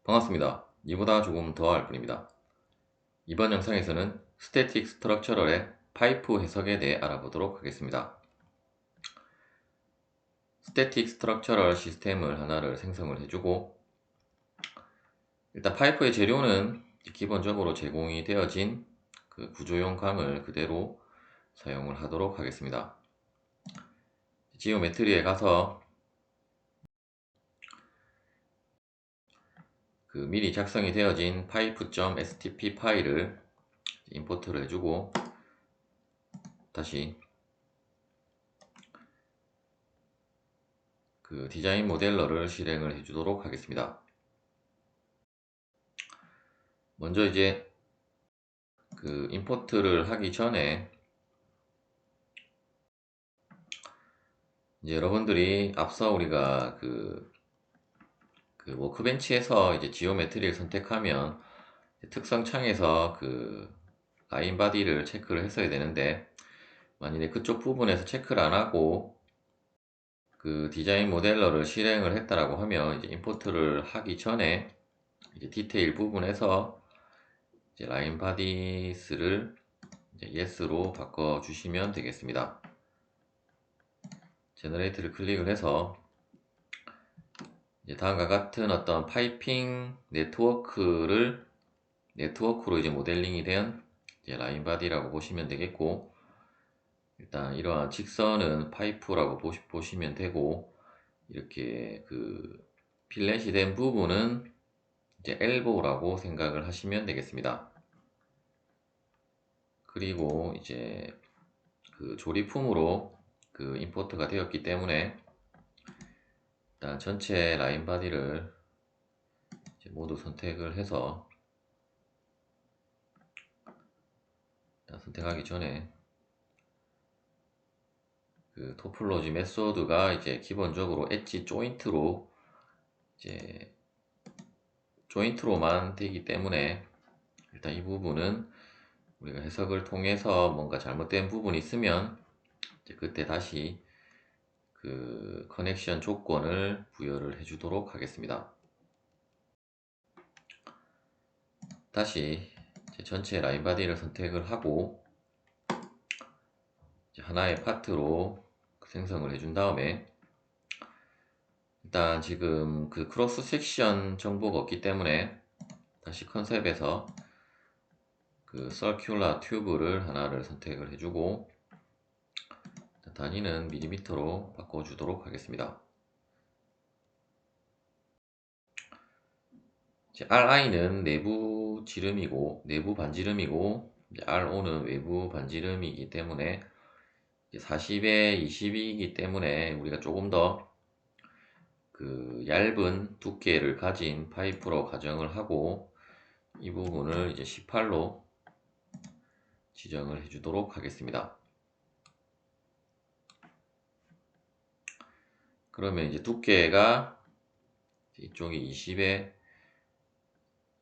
반갑습니다. 이보다 조금 더 할 뿐입니다. 이번 영상에서는 스태틱 스트럭처럴의 파이프 해석에 대해 알아보도록 하겠습니다. 스태틱 스트럭처럴 시스템을 하나를 생성을 해주고, 일단 파이프의 재료는 기본적으로 제공이 되어진 그 구조용 강을 그대로 사용을 하도록 하겠습니다. 지오메트리에 가서 그 미리 작성이 되어진 pipe.stp 파일을 임포트를 해주고, 다시 그 디자인 모델러를 실행을 해주도록 하겠습니다. 먼저 이제 그 임포트를 하기 전에 이제 여러분들이 앞서 우리가 그 워크벤치에서 이제 지오메트리를 선택하면 특성 창에서 그 라인 바디를 체크를 했어야 되는데, 만약에 그쪽 부분에서 체크를 안 하고 그 디자인 모델러를 실행을 했다라고 하면 이제 임포트를 하기 전에 이제 디테일 부분에서 이제 라인 바디스를 이제 yes로 바꿔 주시면 되겠습니다. 제너레이트를 클릭을 해서 이제 다음과 같은 어떤 파이핑 네트워크로 이제 모델링이 된 이제 라인 바디라고 보시면 되겠고, 일단 이러한 직선은 파이프라고 보시면 되고, 이렇게 그 필렛이 된 부분은 이제 엘보라고 생각을 하시면 되겠습니다. 그리고 이제 그 조립품으로 그 임포트가 되었기 때문에 일단 전체 라인 바디를 모두 선택을 해서, 일단 선택하기 전에 그 토폴로지 메소드가 이제 기본적으로 엣지 조인트로만 되기 때문에, 일단 이 부분은 우리가 해석을 통해서 뭔가 잘못된 부분이 있으면 이제 그때 다시 그 커넥션 조건을 부여를 해주도록 하겠습니다. 다시 전체 라인 바디를 선택을 하고 하나의 파트로 생성을 해준 다음에, 일단 지금 그 크로스 섹션 정보가 없기 때문에 다시 컨셉에서 그 서큘러 튜브를 하나를 선택을 해주고 단위는 밀리미터로 바꿔주도록 하겠습니다. RI는 내부 지름이고 내부 반지름이고, RO는 외부 반지름이기 때문에 40에 20이기 때문에 우리가 조금 더 그 얇은 두께를 가진 파이프로 가정을 하고, 이 부분을 이제 18로 지정을 해주도록 하겠습니다. 그러면 이제 두께가 이쪽이 20에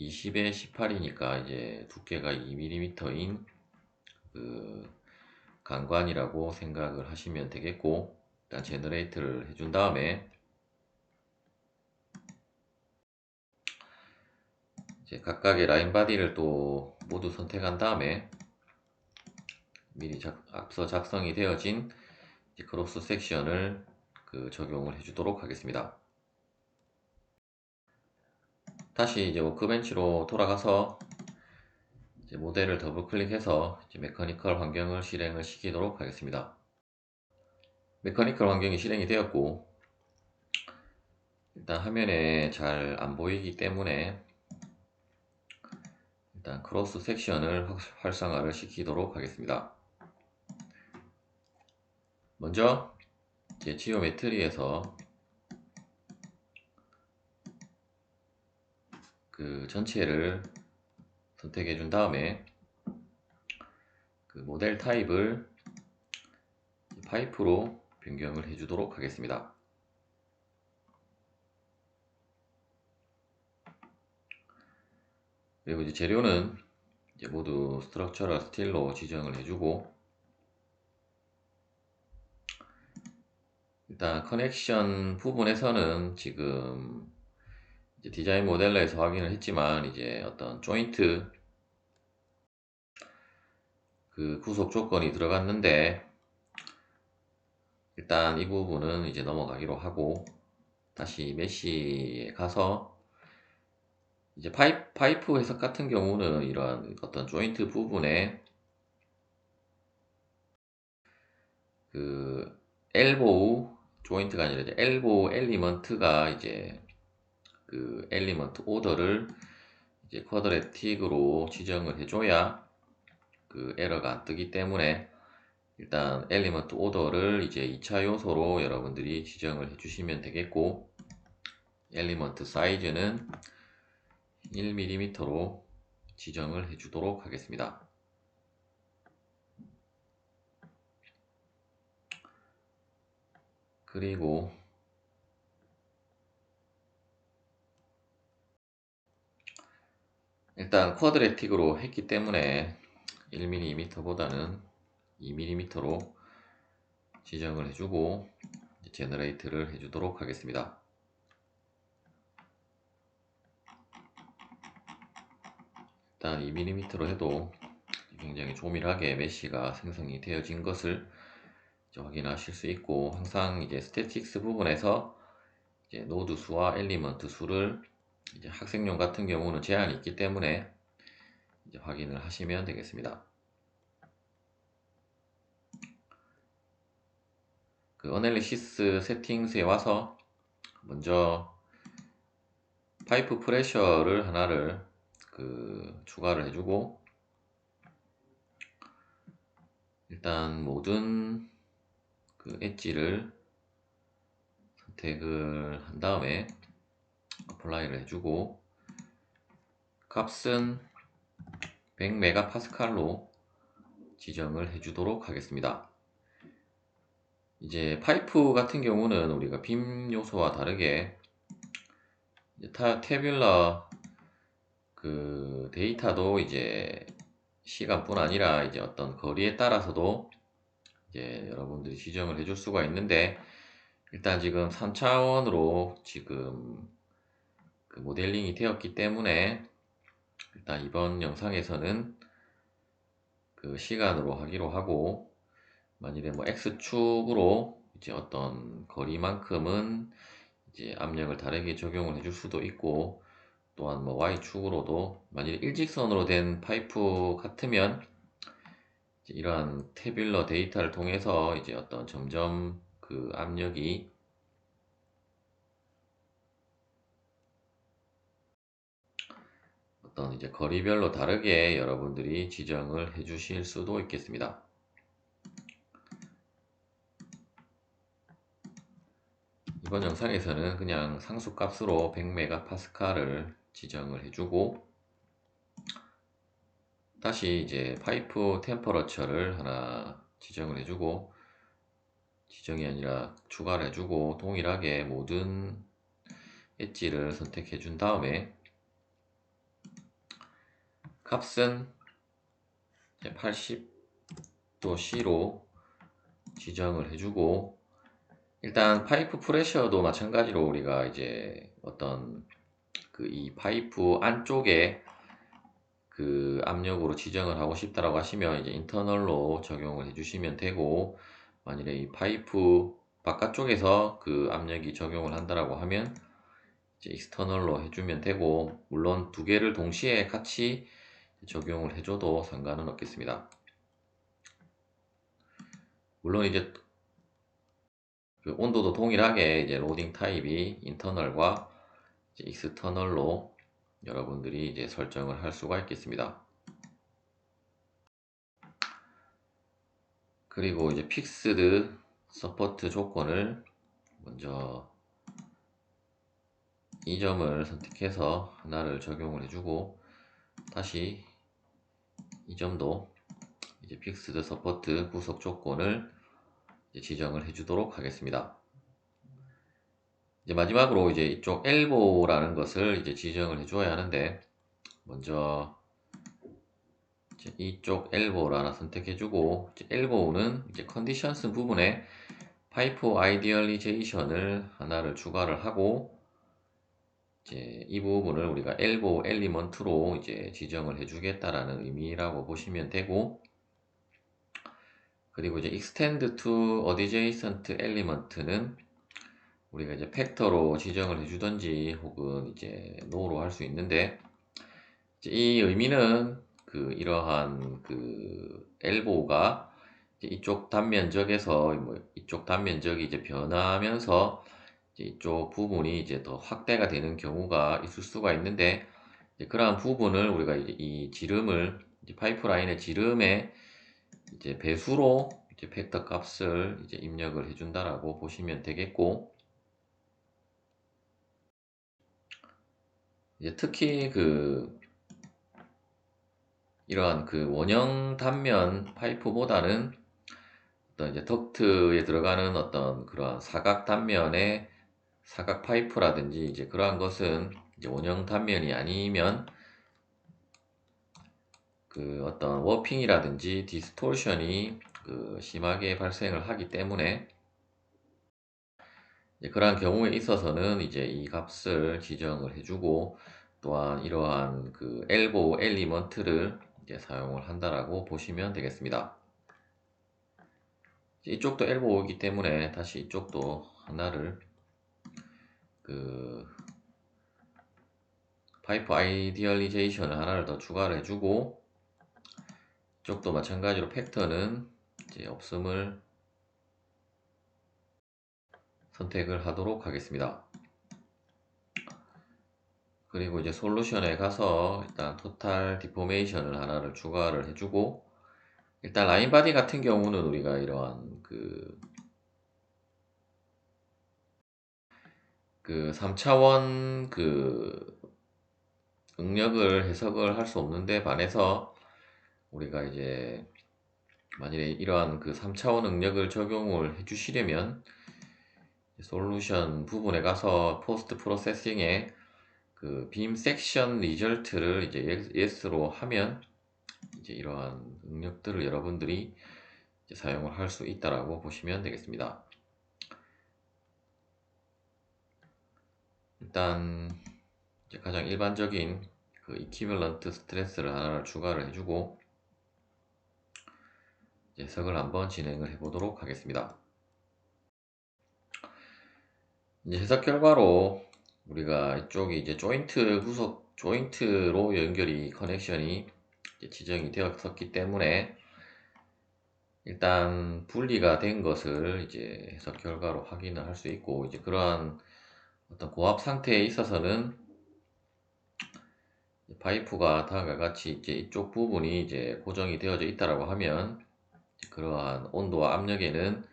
18이니까 이제 두께가 2mm인 그 강관이라고 생각을 하시면 되겠고, 일단 제너레이트를 해준 다음에 이제 각각의 라인 바디를 또 모두 선택한 다음에 미리 앞서 작성이 되어진 크로스 섹션을 그 적용을 해주도록 하겠습니다. 다시 이제 워크벤치로 돌아가서 이제 모델을 더블 클릭해서 이제 메커니컬 환경을 실행을 시키도록 하겠습니다. 메커니컬 환경이 실행이 되었고, 일단 화면에 잘 안 보이기 때문에 일단 크로스 섹션을 활성화를 시키도록 하겠습니다. 먼저 이제 지오메트리에서 그 전체를 선택해 준 다음에 그 모델 타입을 파이프로 변경을 해 주도록 하겠습니다. 그리고 이제 재료는 이제 모두 스트럭처럴 스틸로 지정을 해주고, 일단 커넥션 부분에서는 지금 이제 디자인 모델러에서 확인을 했지만 이제 어떤 조인트 그 구속 조건이 들어갔는데 일단 이 부분은 이제 넘어가기로 하고 다시 메쉬에 가서 이제 파이프 해석 같은 경우는 이러한 어떤 조인트 부분에 그 엘보우 조인트가 아니라 이제 엘보우 엘리먼트가 이제 그 엘리먼트 오더를 이제 쿼드레틱으로 지정을 해줘야 그 에러가 안 뜨기 때문에 일단 엘리먼트 오더를 이제 2차 요소로 여러분들이 지정을 해주시면 되겠고 엘리먼트 사이즈는 1mm로 지정을 해주도록 하겠습니다. 그리고 일단 쿼드레틱으로 했기 때문에 1mm보다는 2mm로 지정을 해주고 제너레이트를 해주도록 하겠습니다. 일단 2mm로 해도 굉장히 조밀하게 메쉬가 생성이 되어진 것을 확인하실 수 있고 항상 이제 스태틱스 부분에서 이제 노드 수와 엘리먼트 수를 이제 학생용 같은 경우는 제한이 있기 때문에 이제 확인을 하시면 되겠습니다. 그 어널리시스 세팅스에 와서 먼저 파이프 프레셔를 하나를 그 추가를 해주고 일단 모든 그 엣지를 선택을 한 다음에 어플라이를 해주고 값은 100메가파스칼로 지정을 해주도록 하겠습니다. 이제 파이프 같은 경우는 우리가 빔 요소와 다르게 태뷸러 그 데이터도 이제 시간뿐 아니라 이제 어떤 거리에 따라서도 이제 여러분들이 지정을 해줄 수가 있는데 일단 지금 3차원으로 지금 그 모델링이 되었기 때문에 일단 이번 영상에서는 그 시간으로 하기로 하고 만일에 뭐 X축으로 이제 어떤 거리만큼은 이제 압력을 다르게 적용을 해줄 수도 있고 또한 뭐 Y축으로도 만일에 일직선으로 된 파이프 같으면 이제 이러한 태뷸러 데이터를 통해서 이제 어떤 점점 그 압력이 어떤 이제 거리별로 다르게 여러분들이 지정을 해 주실 수도 있겠습니다. 이번 영상에서는 그냥 상수값으로 100메가파스칼을 지정을 해주고 다시 이제 파이프 템퍼러처를 하나 지정을 해주고 지정이 아니라 추가를 해주고 동일하게 모든 엣지를 선택해 준 다음에 값은 80도 C로 지정을 해주고 일단 파이프 프레셔도 마찬가지로 우리가 이제 어떤 그 이 파이프 안쪽에 그 압력으로 지정을 하고 싶다라고 하시면 이제 인터널로 적용을 해주시면 되고 만일에 이 파이프 바깥쪽에서 그 압력이 적용을 한다라고 하면 이제 익스터널로 해주면 되고 물론 두 개를 동시에 같이 적용을 해줘도 상관은 없겠습니다. 물론 이제 그 온도도 동일하게 이제 로딩 타입이 인터널과 이제 익스터널로 여러분들이 이제 설정을 할 수가 있겠습니다. 그리고 이제 픽스드 서포트 조건을 먼저 이 점을 선택해서 하나를 적용을 해주고 다시 이 점도 이제 픽스드 서포트 구속 조건을 이제 지정을 해주도록 하겠습니다. 이제 마지막으로 이제 이쪽 엘보라는 것을 이제 지정을 해줘야 하는데 먼저 이제 이쪽 엘보를 하나 선택해주고 엘보는 이제 컨디션스 부분에 파이프 아이디얼리제이션을 하나를 추가를 하고 이제 이 부분을 우리가 elbow element로 이제 지정을 해주겠다라는 의미라고 보시면 되고, 그리고 이제 extend to adjacent element는 우리가 이제 팩터로 지정을 해주던지 혹은 이제 no로 할 수 있는데, 이제 이 의미는 그 이러한 그 elbow가 이쪽 단면적에서 뭐 이쪽 단면적이 이제 변하면서 이제 이쪽 부분이 이제 더 확대가 되는 경우가 있을 수가 있는데, 이제 그러한 부분을 우리가 이제 이 지름을 이제 파이프라인의 지름의 이제 배수로 이제 팩터 값을 이제 입력을 해준다라고 보시면 되겠고, 이제 특히 그 이러한 그 원형 단면 파이프보다는 어떤 이제 덕트에 들어가는 어떤 그러한 사각 단면의 사각 파이프라든지 이제 그러한 것은 이제 원형 단면이 아니면 그 어떤 워핑이라든지 디스토션이 그 심하게 발생을 하기 때문에, 이제 그러한 경우에 있어서는 이제 이 값을 지정을 해주고, 또한 이러한 그 엘보우 엘리먼트를 이제 사용을 한다라고 보시면 되겠습니다. 이쪽도 엘보우이기 때문에 다시 이쪽도 하나를 그 파이프 아이디얼리제이션을 하나를 더 추가를 해주고, 이쪽도 마찬가지로 팩터는 이제 없음을 선택을 하도록 하겠습니다. 그리고 이제 솔루션에 가서 일단 토탈 디포메이션을 하나를 추가를 해주고, 일단 라인 바디 같은 경우는 우리가 이러한 그 3차원 그 응력을 해석을 할 수 없는데 반해서, 우리가 이제 만일에 이러한 그 3차원 응력을 적용을 해 주시려면 솔루션 부분에 가서 포스트 프로세싱에 그 빔 섹션 리절트를 이제 yes로 하면 이제 이러한 응력들을 여러분들이 이제 사용을 할 수 있다라고 보시면 되겠습니다. 일단 이제 가장 일반적인 그 이퀴벌런트 스트레스를 하나를 추가를 해주고 이제 해석을 한번 진행을 해보도록 하겠습니다. 이제 해석 결과로 우리가 이쪽이 이제 조인트 후속 조인트로 연결이 커넥션이 지정이 되었었기 때문에 일단 분리가 된 것을 이제 해석 결과로 확인을 할 수 있고, 이제 그러한 어떤 고압 상태에 있어서는 파이프가 다음과 같이 이제 이쪽 부분이 이제 고정이 되어져 있다라고 하면 그러한 온도와 압력에는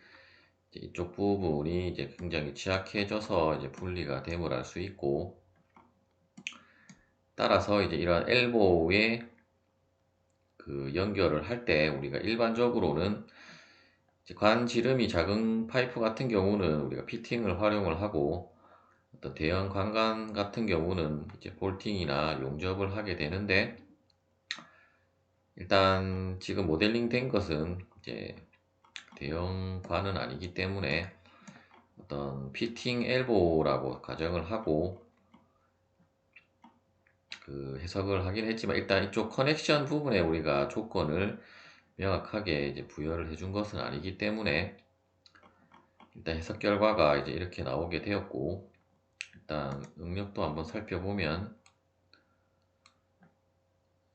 이제 이쪽 부분이 이제 굉장히 취약해져서 이제 분리가 됨을 알 수 있고, 따라서 이제 이러한 엘보의 그 연결을 할 때 우리가 일반적으로는 관 지름이 작은 파이프 같은 경우는 우리가 피팅을 활용을 하고, 어떤 대형 관관 같은 경우는 이제 볼팅이나 용접을 하게 되는데, 일단 지금 모델링 된 것은 이제 대형 관은 아니기 때문에 어떤 피팅 엘보라고 가정을 하고 그 해석을 하긴 했지만, 일단 이쪽 커넥션 부분에 우리가 조건을 명확하게 이제 부여를 해준 것은 아니기 때문에 일단 해석 결과가 이제 이렇게 나오게 되었고, 일단 응력도 한번 살펴보면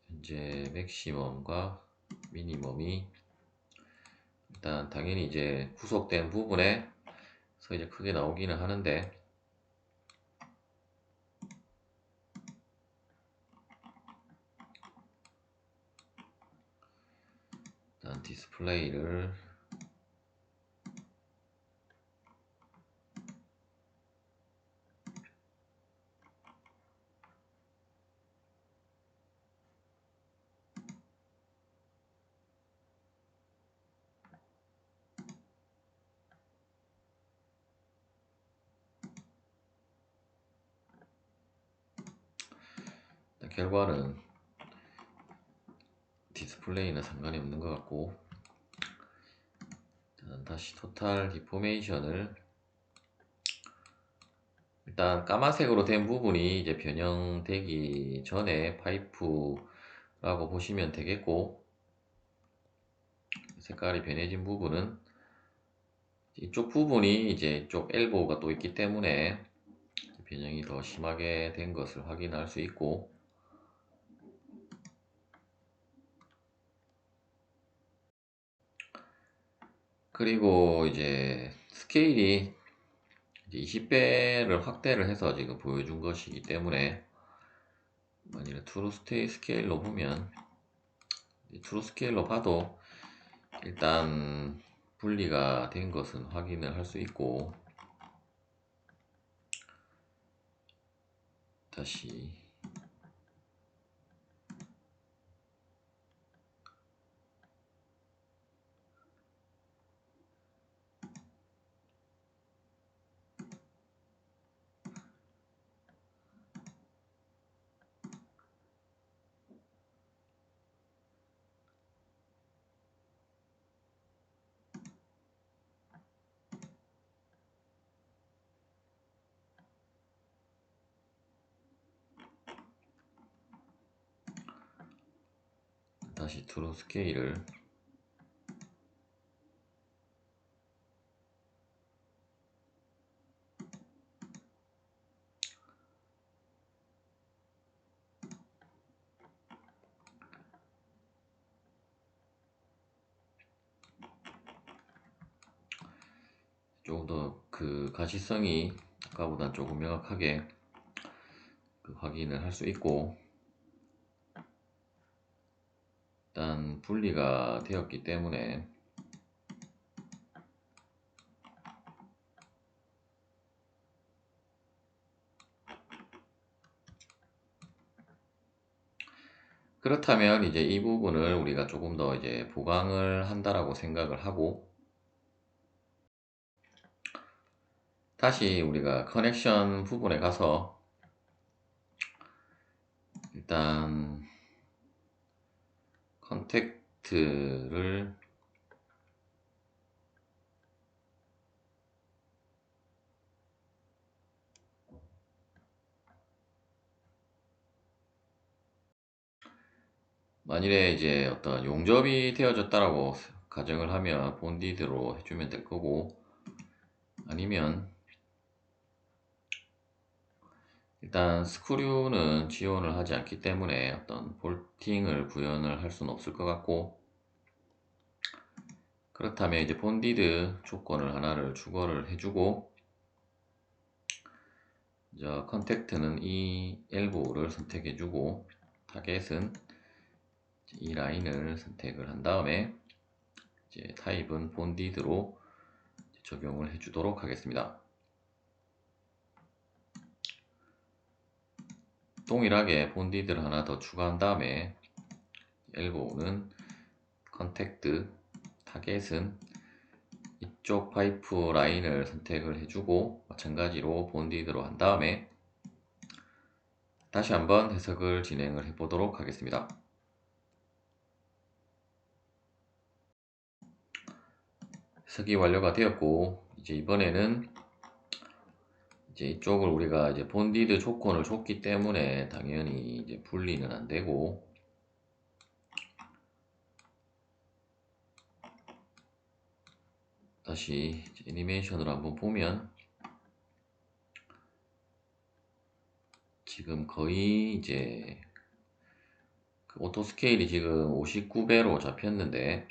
현재 맥시멈과 미니멈이 일단 당연히 이제 구속된 부분에서 이제 크게 나오기는 하는데, 일단 디스플레이를 결과는 디스플레이는 상관이 없는 것 같고, 일단 다시 토탈 디포메이션을 일단 까만색으로 된 부분이 이제 변형되기 전에 파이프라고 보시면 되겠고, 색깔이 변해진 부분은 이쪽 부분이 이제 이쪽 엘보가 또 있기 때문에 변형이 더 심하게 된 것을 확인할 수 있고, 그리고 이제 스케일이 이제 20배를 확대를 해서 지금 보여준 것이기 때문에, 만일에 트루 스케일로 보면, 트루 스케일로 봐도 일단 분리가 된 것은 확인을 할 수 있고, 다시 트루 스케일을 조금 더 그 가시성이 아까보다 조금 명확하게 그 확인을 할 수 있고, 일단 분리가 되었기 때문에 그렇다면 이제 이 부분을 우리가 조금 더 이제 보강을 한다라고 생각을 하고, 다시 우리가 커넥션 부분에 가서 일단 컨택트를 만일에 이제 어떤 용접이 되어졌다라고 가정을 하면 본디드로 해주면 될 거고, 아니면 일단 스크류는 지원을 하지 않기 때문에 어떤 볼팅을 구현을 할 수는 없을 것 같고, 그렇다면 이제 본디드 조건을 하나를 추가를 해주고, 컨택트는 이 엘보를 선택해주고, 타겟은 이 라인을 선택을 한 다음에 이제 타입은 본디드로 적용을 해주도록 하겠습니다. 동일하게 본디드를 하나 더 추가한 다음에 엘보는 컨택트, 타겟은 이쪽 파이프 라인을 선택을 해주고 마찬가지로 본디드로 한 다음에 다시 한번 해석을 진행을 해 보도록 하겠습니다. 해석이 완료가 되었고, 이제 이번에는 이제 이쪽을 우리가 이제 본디드 조건을 줬기 때문에 당연히 이제 분리는 안 되고, 다시 애니메이션으로 한번 보면 지금 거의 이제 그 오토 스케일이 지금 59배로 잡혔는데,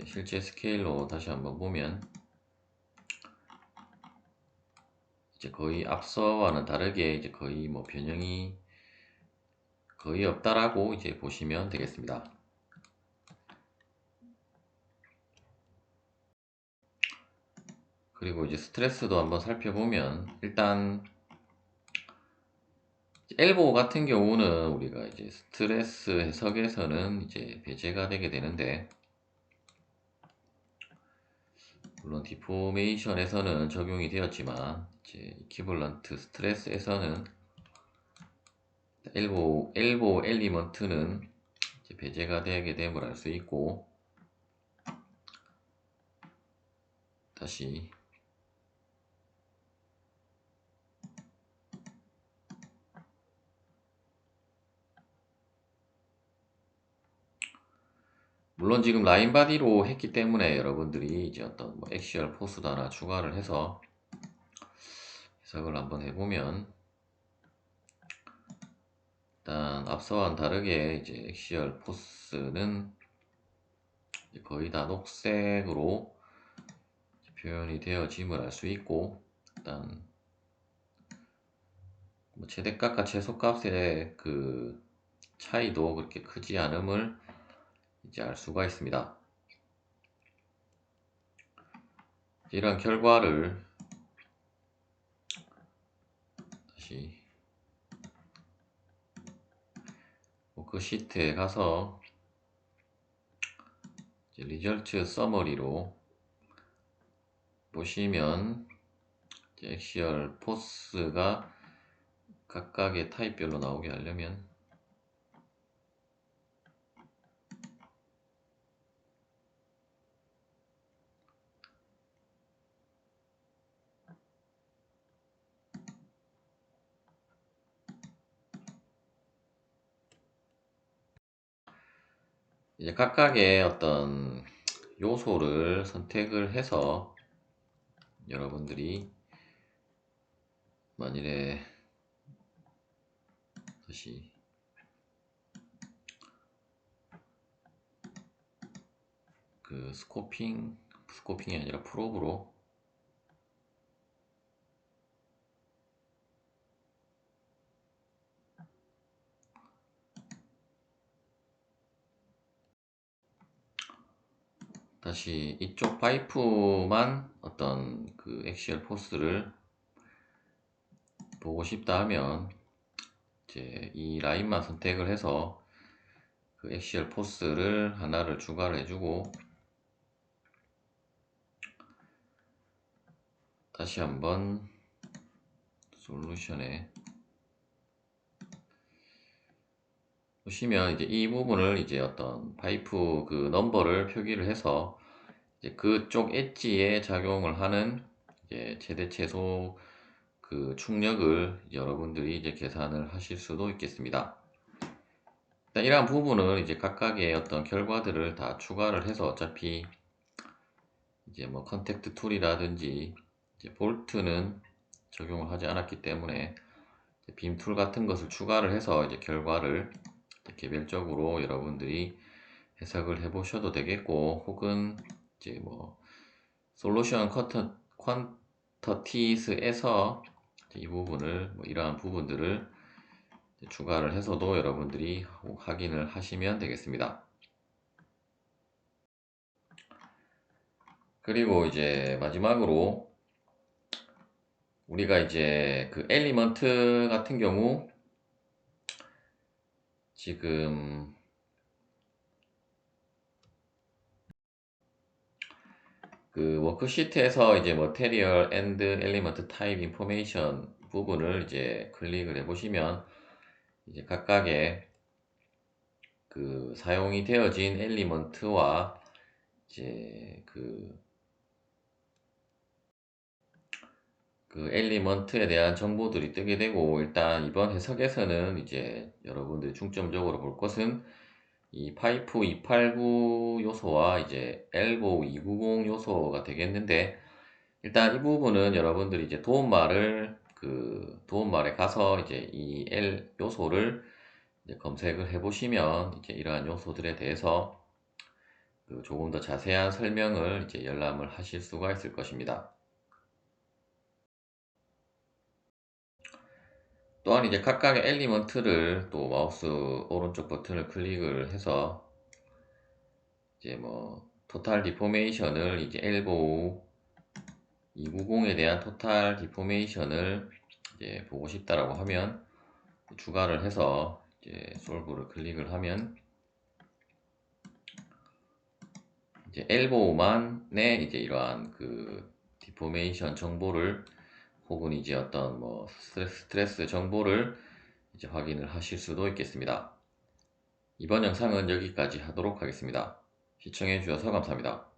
실제 스케일로 다시 한번 보면 이제 거의 앞서와는 다르게 이제 거의 뭐 변형이 거의 없다라고 이제 보시면 되겠습니다. 그리고 이제 스트레스도 한번 살펴보면, 일단 엘보 같은 경우는 우리가 이제 스트레스 해석에서는 이제 배제가 되게 되는데, 물론 디포메이션에서는 적용이 되었지만 이제 이퀴벌런트 스트레스에서는 엘보 엘리먼트는 이제 배제가 되게 됨을 알 수 있고, 다시 물론 지금 라인 바디로 했기 때문에 여러분들이 이제 어떤 뭐 엑시얼 포스도 하나 추가를 해서 해석을 한번 해보면, 일단 앞서와는 다르게 이제 엑시얼 포스는 거의 다 녹색으로 표현이 되어짐을 알 수 있고, 일단 뭐 최대값과 최소값의 그 차이도 그렇게 크지 않음을 이제 알 수가 있습니다. 이런 결과를 다시 워크시트에 가서 이제 리절트 서머리로 보시면, 이제 엑시얼 포스가 각각의 타입별로 나오게 하려면 이제 각각의 어떤 요소를 선택을 해서, 여러분들이 만일에 다시 그 스코핑이 아니라 프롭으로 다시 이쪽 파이프만 어떤 그 엑시얼 포스를 보고 싶다 하면, 이제 이 라인만 선택을 해서 그 엑시얼 포스를 하나를 추가를 해주고, 다시 한번 솔루션에 보시면, 이제 이 부분을 이제 어떤 파이프 그 넘버를 표기를 해서 이제 그쪽 엣지에 작용을 하는 이제 최대 최소 그 충력을 여러분들이 이제 계산을 하실 수도 있겠습니다. 일단 이러한 부분은 이제 각각의 어떤 결과들을 다 추가를 해서, 어차피 이제 뭐 컨택트 툴이라든지 이제 볼트는 적용을 하지 않았기 때문에 빔 툴 같은 것을 추가를 해서 이제 결과를 개별적으로 여러분들이 해석을 해 보셔도 되겠고, 혹은 이제 뭐 솔루션 쿼터티스에서 이 부분을 뭐 이러한 부분들을 추가를 해서도 여러분들이 확인을 하시면 되겠습니다. 그리고 이제 마지막으로 우리가 이제 그 엘리먼트 같은 경우 지금 그 워크시트에서 이제 머테리얼 앤드 엘리먼트 타입 인포메이션 부분을 이제 클릭을 해 보시면, 이제 각각의 그 사용이 되어진 엘리먼트와 이제 그 엘리먼트에 대한 정보들이 뜨게 되고, 일단 이번 해석에서는 이제 여러분들이 중점적으로 볼 것은 이 파이프 289 요소와 이제 엘보우 290 요소가 되겠는데, 일단 이 부분은 여러분들이 이제 도움말에 가서 이제 이 L 요소를 이제 검색을 해 보시면, 이제 이러한 요소들에 대해서 그 조금 더 자세한 설명을 이제 열람을 하실 수가 있을 것입니다. 또한 이제 각각의 엘리먼트를 또 마우스 오른쪽 버튼을 클릭을 해서 이제 뭐 토탈 디포메이션을 이제 엘보우 290에 대한 토탈 디포메이션을 이제 보고 싶다라고 하면 추가를 해서 이제 솔브를 클릭을 하면, 이제 엘보우만의 이제 이러한 그 디포메이션 정보를, 혹은 이제 어떤 뭐 스트레스 정보를 이제 확인을 하실 수도 있겠습니다. 이번 영상은 여기까지 하도록 하겠습니다. 시청해 주셔서 감사합니다.